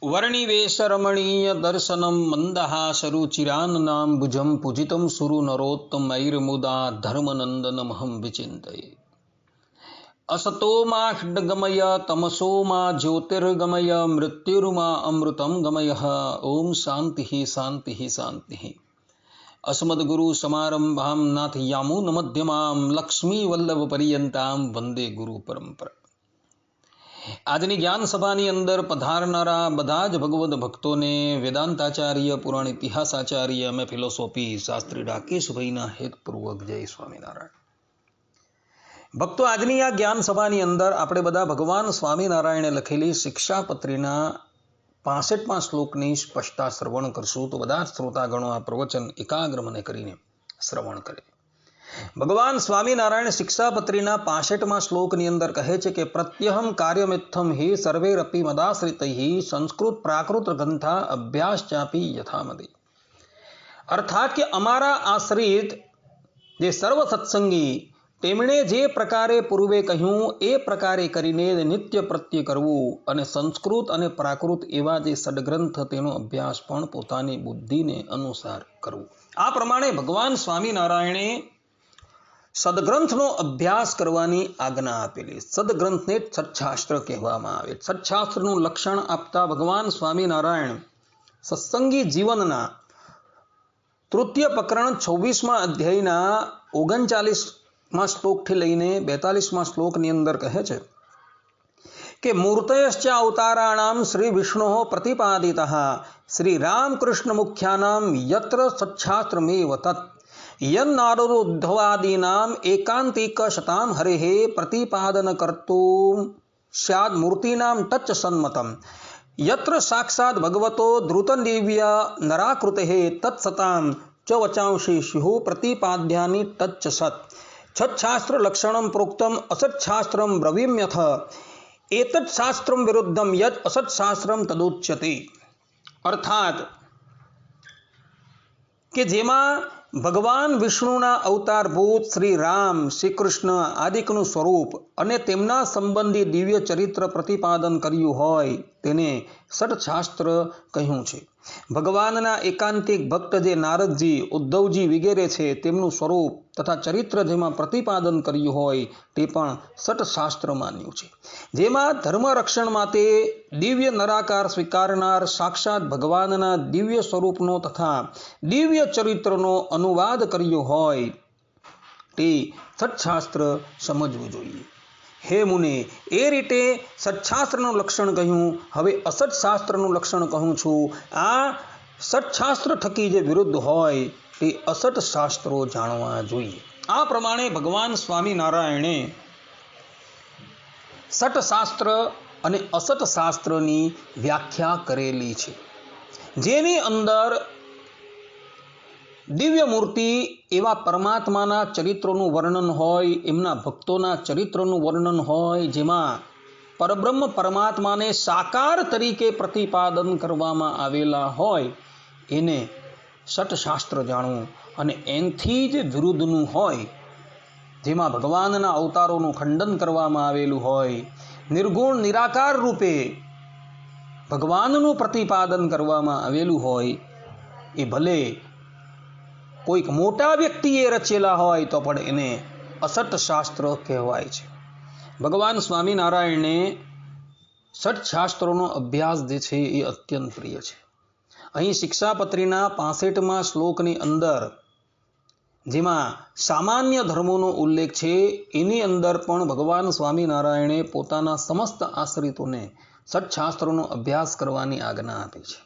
वर्णिवेशरमणीय दर्शनं मन्दहासरुचिरान्नां भुजं पूजितं सुरु नरोत्तमैर्मुदा धर्मनन्दनमहं विचिन्तये। असतो मा खड्गमय तमसो मा ज्योतिर्गमय मृत्युर्मा अमृतं गमयः। ओम शांति शांति शांति। अस्मद्गुरु समारंभां नाथयामुनमध्यमां लक्ष्मीवल्लभपर्यन्तां वंदे गुरु परंपरा। આજની જ્ઞાન સભાની અંદર પધારનારા બધા જ ભગવદ ભક્તોને વેદાંતાચાર્ય પુરાણ ઇતિહાસાચાર્ય અમે ફિલોસોફી શાસ્ત્રી રાકેશભાઈના હેતપૂર્વક જય સ્વામિનારાયણ। ભક્તો, આજની આ જ્ઞાન સભાની અંદર આપણે બધા ભગવાન સ્વામિનારાયણે લખેલી શિક્ષાપત્રીના 65મા શ્લોકની સ્પષ્ટતા શ્રવણ કરશું। તો બધા જ શ્રોતાગણો આ પ્રવચન એકાગ્ર મને કરીને શ્રવણ કરે। ભગવાન સ્વામિનારાયણ શિક્ષાપત્રીના 65મા શ્લોકની અંદર કહે છે કે પ્રત્યહમ કાર્યમિત્થમ હિ સર્વૈરપી મદાશ્રિતૈઃ સંસ્કૃત પ્રાકૃત ગ્રંથા અભ્યાસચાપી યથામતિ। અર્થાત કે અમારા આશ્રિત જે સર્વ સત્સંગી તેમણે જે પ્રકારે પૂર્વે કહ્યું એ પ્રકારે કરીને નિત્ય પ્રત્યે કરવું અને સંસ્કૃત અને પ્રાકૃત એવા જે સદગ્રંથ તેનો અભ્યાસ પણ પોતાની બુદ્ધિને અનુસાર કરવું। આ પ્રમાણે ભગવાન સ્વામિનારાયણે સદગ્રંથનો અભ્યાસ કરવાની આજ્ઞા આપેલી। સદગ્રંથને સત્શાસ્ત્ર કહેવામાં આવે। સત્શાસ્ત્રનું લક્ષણ આપતા ભગવાન સ્વામિનારાયણ સત્સંગી જીવનના તૃતીય પ્રકરણ 26મા અધ્યાયના 39મા શ્લોકથી લઈને 42મા શ્લોકની અંદર કહે છે કે મૂર્તયશ્ચ અવતારાણામ શ્રી વિષ્ણુ પ્રતિપાદિતઃ શ્રી રામકૃષ્ણ મુખ્યાનામ યત્ર સત્શાસ્ત્રમેવ તત્ યન્નારોદ્ધવાદીનામ એકાંતિક શતામ હરેઃ પ્રતિપાદન કર્તુમ સ્યાદ મૂર્તિનામ તચ્ચ સન્મતમ યત્ર સાક્ષાત ભગવતો ધૃતદિવ્ય નરાકૃતેઃ તત્સતામ ચ વચાંસી સ્યુઃ પ્રતિપાદ્યાની તચ્ચ સત સત્શાસ્ત્ર લક્ષણમ પ્રોક્તમ અસત્શાસ્ત્રમ બ્રવીમ્યથ એતत् શાસ્ત્રમ વિરુદ્ધમ યત અસત્શાસ્ત્રમ તદુચ્યતે। અર્થાત કે જેમાં ભગવાન વિષ્ણુના અવતારભૂત શ્રી રામ શ્રી કૃષ્ણ આદિકનું સ્વરૂપ અને તેમના સંબંધી દિવ્ય ચરિત્ર પ્રતિપાદન કર્યું હોય તેને સત્શાસ્ત્ર કહ્યું છે। ભગવાનના એકાંતિક ભક્ત જે નારદજી ઉદ્ધવજી વગેરે છે તેમનું સ્વરૂપ તથા ચરિત્ર જેમાં પ્રતિપાદન કર્યું હોય તે પણ સત્શાસ્ત્ર માન્યું છે। જેમાં ધર્મ રક્ષણ માટે દિવ્ય નરાકાર સ્વીકારનાર સાક્ષાત ભગવાનના દિવ્ય સ્વરૂપનો તથા દિવ્ય ચરિત્રનો અનુવાદ કર્યો હોય તે સત્શાસ્ત્ર સમજવું જોઈએ। હે મુને, એ રીતે સત્શાસ્ત્રનું લક્ષણ કહ્યું, હવે અસત્શાસ્ત્રનું લક્ષણ કહું છું। આ સત્શાસ્ત્ર થકી જે વિરુદ્ધ હોય તે અસત શાસ્ત્રો જાણવા જોઈએ। આ પ્રમાણે ભગવાન સ્વામિનારાયણે સટશાસ્ત્ર અને અસતશાસ્ત્રની વ્યાખ્યા કરેલી છે, જેની અંદર દિવ્ય મૂર્તિ એવા પરમાત્માના ચરિત્રોનું વર્ણન હોય, એમના ભક્તોના ચરિત્રનું વર્ણન હોય, જેમાં પરબ્રહ્મ પરમાત્માને સાકાર તરીકે પ્રતિપાદન કરવામાં આવેલા હોય એને સટશાસ્ત્ર જાણવું। અને એનથી જ વિરુદ્ધનું હોય, જેમાં ભગવાનના અવતારોનું ખંડન કરવામાં આવેલું હોય, નિર્ગુણ નિરાકાર રૂપે ભગવાનનું પ્રતિપાદન કરવામાં આવેલું હોય, એ ભલે કોઈક મોટા વ્યક્તિએ રચેલા હોય તો પણ એને અસટશાસ્ત્ર કહેવાય છે। ભગવાન સ્વામિનારાયણને સટશાસ્ત્રોનો અભ્યાસ જે છે એ અત્યંત પ્રિય છે। અહીં શિક્ષાપત્રીના 65મા શ્લોકની અંદર જેમાં સામાન્ય ધર્મોનો ઉલ્લેખ છે એની અંદર પણ ભગવાન સ્વામિનારાયણે પોતાના સમસ્ત આશ્રિતોને સટશાસ્ત્રોનો અભ્યાસ કરવાની આજ્ઞા આપી છે।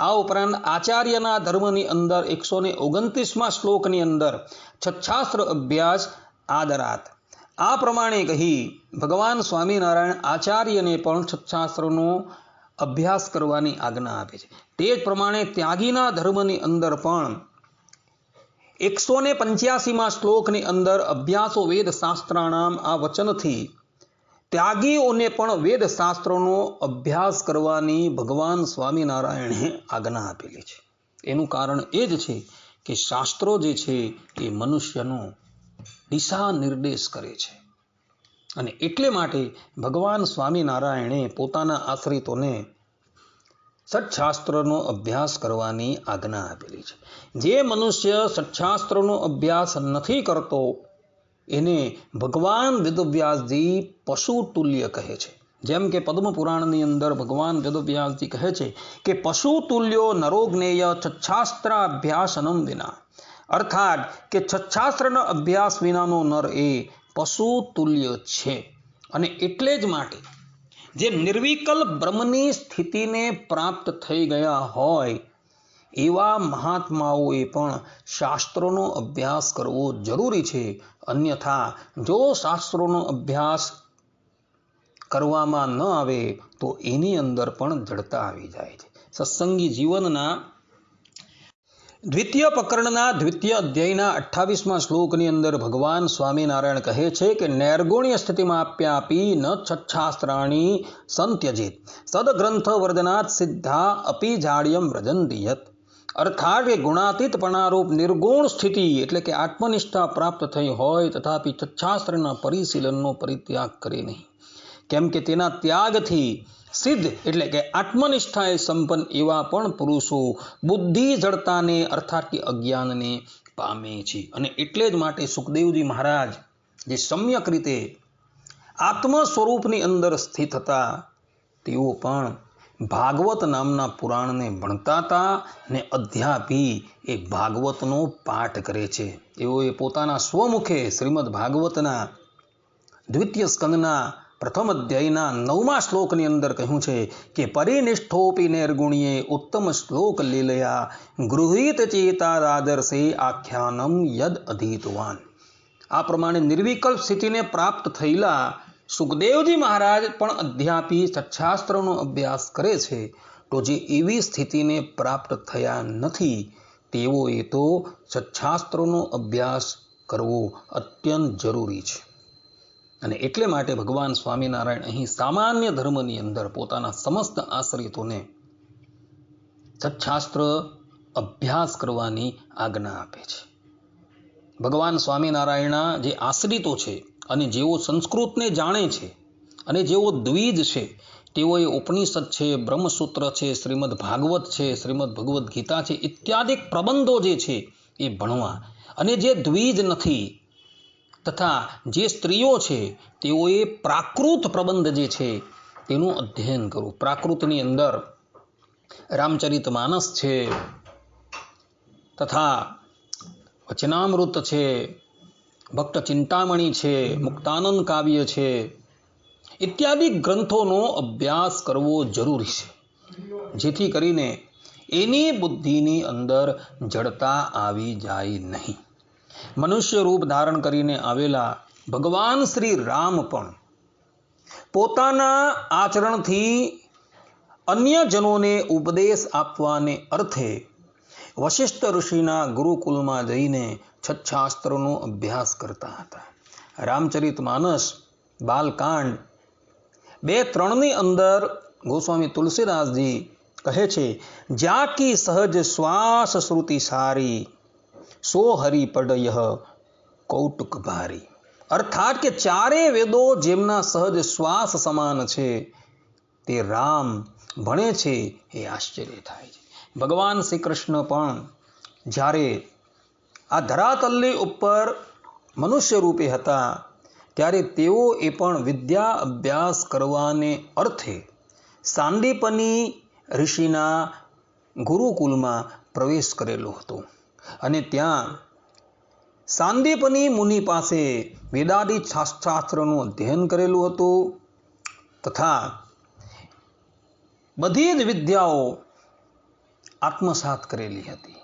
આ ઉપરાંત આચાર્યના ધર્મની અંદર 129મા શ્લોકની અંદર સત્શાસ્ત્ર અભ્યાસ આદરાત આ પ્રમાણે કહી ભગવાન સ્વામિનારાયણ આચાર્યને પણ સત્શાસ્ત્રનો અભ્યાસ કરવાની આજ્ઞા આપે છે। તે જ પ્રમાણે ત્યાગીના ધર્મની અંદર પણ 185મા શ્લોકની અંદર અભ્યાસો વેદ શાસ્ત્રાણામ આ વચનથી ત્યાગીઓને પણ વેદશાસ્ત્રોનો અભ્યાસ કરવાની ભગવાન સ્વામિનારાયણે આજ્ઞા આપેલી છે। એનું કારણ એ જ છે કે શાસ્ત્રો જે છે એ મનુષ્યનો દિશા નિર્દેશ કરે છે અને એટલે માટે ભગવાન સ્વામિનારાયણે પોતાના આશ્રિતોને સત્શાસ્ત્રનો અભ્યાસ કરવાની આજ્ઞા આપેલી છે. જે મનુષ્ય સત્શાસ્ત્રનો અભ્યાસ નથી કરતો એને ભગવાન વેદવ્યાસજી પશુ તુલ્ય કહે છે. જેમ કે પદ્મ પુરાણની અંદર ભગવાન વેદવ્યાસજી કહે છે કે પશુ તુલ્યો નરો જ્ઞેય સત્શાસ્ત્રાભ્યાસનમ વિના, અર્થાત કે સત્શાસ્ત્રના અભ્યાસ વિનાનો નર એ પશુ તુલ્ય છે. અને એટલે જ માટે જે નિર્વિકલ્પ બ્રહ્મની સ્થિતિને પ્રાપ્ત થઈ ગયા હોય એવા મહાત્માઓએ પણ શાસ્ત્રોનો અભ્યાસ કરવો જરૂરી છે. અન્યથા જો શાસ્ત્રોનો અભ્યાસ કરવામાં ન આવે તો એની અંદર પણ જડતા આવી જાય છે. સત્સંગી જીવનના દ્વિતીય પ્રકરણના દ્વિતીય અધ્યાયના 28મા શ્લોકની અંદર ભગવાન સ્વામિનારાયણ કહે છે કે નૈર્ગુણ્ય સ્થિતિમાપ્યાપી ન સત્શાસ્ત્રાણી સંત્યજેત સદગ્રંથ વર્ધનાત સિદ્ધા અપી જાડ્યમ વ્રજંતિ યત. અર્થાત કે ગુણાતીતપણારૂપ નિર્ગુણ સ્થિતિ એટલે કે આત્મનિષ્ઠા પ્રાપ્ત થઈ હોય તથાપી સત્શાસ્ત્રના પરિશીલનનો પરિત્યાગ કરે નહીં. કેમ કે તેના ત્યાગથી સિદ્ધ એટલે કે આત્મનિષ્ઠાએ સંપન્ન એવા પણ પુરુષો બુદ્ધિ જડતાને અર્થાત કે અજ્ઞાનને પામે છે. અને એટલે જ માટે સુખદેવજી મહારાજ જે સમ્યક રીતે આત્મ સ્વરૂપની અંદર સ્થિત હતા તેઓ પણ ભાગવત નામના પુરાણને ભણતા હતા ને અધ્યાપી એ ભાગવતનો પાઠ કરે છે. એઓએ પોતાના સ્વમુખે શ્રીમદ ભાગવતના દ્વિતીય સ્કંદના પ્રથમ અધ્યાયના 9મા શ્લોકની અંદર કહ્યું છે કે પરિનિષ્ઠોપી નિર્ગુણ્યે ઉત્તમ શ્લોક લીલયા ગૃહીત ચેતાદાદર્શે આખ્યાનમ યદ અધીતવાન. આ પ્રમાણે નિર્વિકલ્પ સ્થિતિને પ્રાપ્ત થયેલા સુખદેવજી મહારાજ પણ અધ્યાપી સત્શાસ્ત્રનો અભ્યાસ કરે છે. તો જે એવી સ્થિતિને પ્રાપ્ત થયા નથી તેઓએ તો સત્શાસ્ત્રોનો અભ્યાસ કરવો અત્યંત જરૂરી છે. અને એટલે માટે ભગવાન સ્વામિનારાયણ અહીં સામાન્ય ધર્મની અંદર પોતાના સમસ્ત આશ્રિતોને સત્શાસ્ત્ર અભ્યાસ કરવાની આજ્ઞા આપે છે. ભગવાન સ્વામિનારાયણના જે આશ્રિતો છે અને જેઓ સંસ્કૃતને જાણે છે અને જેઓ દ્વિજ છે તેઓએ ઉપનિષદ છે, બ્રહ્મસૂત્ર છે, શ્રીમદ ભાગવત છે, શ્રીમદ ભગવદ્ ગીતા છે ઇત્યાદિ પ્રબંધો જે છે એ ભણવા. અને જે દ્વિજ નથી તથા જે સ્ત્રીઓ છે તેઓએ પ્રાકૃત પ્રબંધ જે છે તેનું અધ્યયન કરવું. પ્રાકૃતની અંદર રામચરિતમાનસ છે તથા વચનામૃત છે, ભક્ત ચિંતામણી છે, મુક્તાનંદ કાવ્ય છે ઇત્યાદિ ગ્રંથોનો અભ્યાસ કરવો જરૂરી છે. જેથી કરીને એની બુદ્ધિની અંદર જડતા આવી જાય નહીં. મનુષ્ય રૂપ ધારણ કરીને આવેલા ભગવાન શ્રી રામ પણ પોતાના આચરણથી અન્યજનોને ઉપદેશ આપવાને અર્થે વશિષ્ઠ ઋષિના ગુરુકુલમાં જઈને સત્શાસ્ત્રનો અભ્યાસ કરતા હતા. રામચરિતમાનસ બાલકાંડ 2-3ની અંદર ગોસ્વામી તુલસીદાસજી કહે છે જા કી સહજ શ્વાસ શ્રુતિ સારી સો હરિ પડયહ કૌટુક ભારી. અર્થાત કે ચારે વેદો જેમના સહજ શ્વાસ સમાન છે તે રામ ભણે છે એ આશ્ચર્ય થાય છે. ભગવાન શ્રી કૃષ્ણ પણ જ્યારે આ ધરાતલ્લી ઉપર મનુષ્ય રૂપે હતા ત્યારે તેઓએ પણ વિદ્યા અભ્યાસ કરવાને અર્થે સાંદીપની ઋષિના ગુરુકુલમાં પ્રવેશ કરેલો હતો. અને ત્યાં સાંદીપની મુનિ પાસે વેદાદિ શાસ્ત્રનું અધ્યયન કરેલું હતું તથા બધી જ વિદ્યાઓ આત્મસાત કરેલી હતી.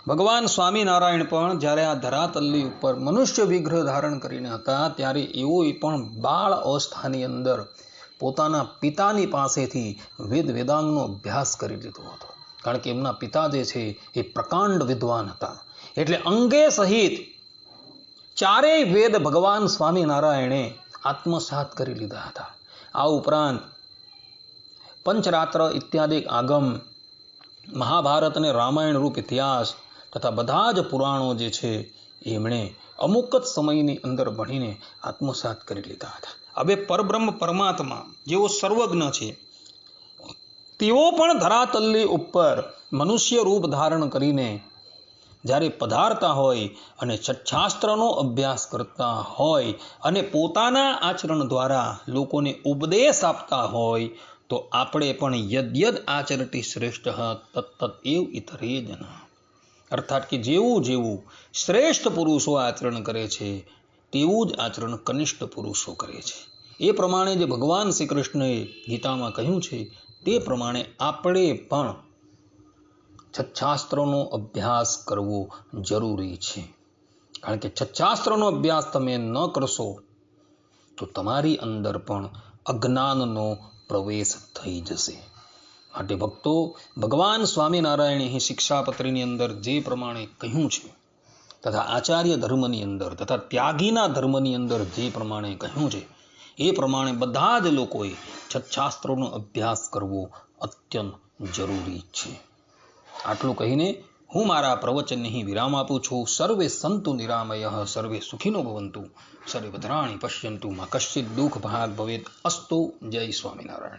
ભગવાન સ્વામિનારાયણ પણ જ્યારે આ ધરાતલ્લી ઉપર મનુષ્ય વિગ્રહ ધારણ કરીને હતા ત્યારે એઓએ પણ બાળ અવસ્થાની અંદર પોતાના પિતાની પાસેથી વેદાંગનો અભ્યાસ કરી લીધો હતો. કારણ કે એમના પિતા જે છે એ પ્રકાંડ વિદ્વાન હતા. એટલે અંગે સહિત ચારેય વેદ ભગવાન સ્વામિનારાયણે આત્મસાત કરી લીધા હતા. આ ઉપરાંત પંચરાત્ર ઇત્યાદિ આગમ, મહાભારત અને રામાયણ રૂપ ઇતિહાસ તથા બધા જ પુરાણો જે છે એમણે અમુક જ સમયની અંદર ભણીને આત્મસાત કરી લીધા હતા. હવે પરબ્રહ્મ પરમાત્મા જેઓ સર્વજ્ઞ છે તેઓ પણ ધરાતલની ઉપર મનુષ્ય રૂપ ધારણ કરીને જ્યારે પધારતા હોય અને સચ્છાસ્ત્રનો અભ્યાસ કરતા હોય અને પોતાના આચરણ દ્વારા લોકોને ઉપદેશ આપતા હોય તો આપણે પણ યદ્યદ આચરતી શ્રેષ્ઠ તત્તત એવ ઇતરે જન, અર્થાત કે જેવું જેવું શ્રેષ્ઠ પુરુષો આચરણ કરે છે તેવું જ આચરણ કનિષ્ઠ પુરુષો કરે છે. એ પ્રમાણે જે ભગવાન શ્રી કૃષ્ણએ ગીતામાં કહ્યું છે તે પ્રમાણે આપણે પણ છચ્છાસ્ત્રનો અભ્યાસ કરવો જરૂરી છે. કારણ કે છચ્છાસ્ત્રનો અભ્યાસ તમે ન કરશો તો તમારી અંદર પણ અજ્ઞાનનો પ્રવેશ થઈ જશે. માટે ભક્તો, ભગવાન સ્વામિનારાયણે અહીં શિક્ષાપત્રીની અંદર જે પ્રમાણે કહ્યું છે તથા આચાર્ય ધર્મની અંદર તથા ત્યાગીના ધર્મની અંદર જે પ્રમાણે કહ્યું છે એ પ્રમાણે બધા જ લોકોએ છચ્છાસ્ત્રોનો અભ્યાસ કરવો અત્યંત જરૂરી છે. આટલું કહીને હું મારા પ્રવચનને અહીં વિરામ આપું છું. સર્વે સંતુ નિરામયઃ, સર્વે સુખીનો ભવંતુ, સર્વે ભદ્રાણિ પશ્યન્તુ, મા કશ્ચિત દુઃખ ભાગ ભવેત. અસ્તુ. જય સ્વામિનારાયણ.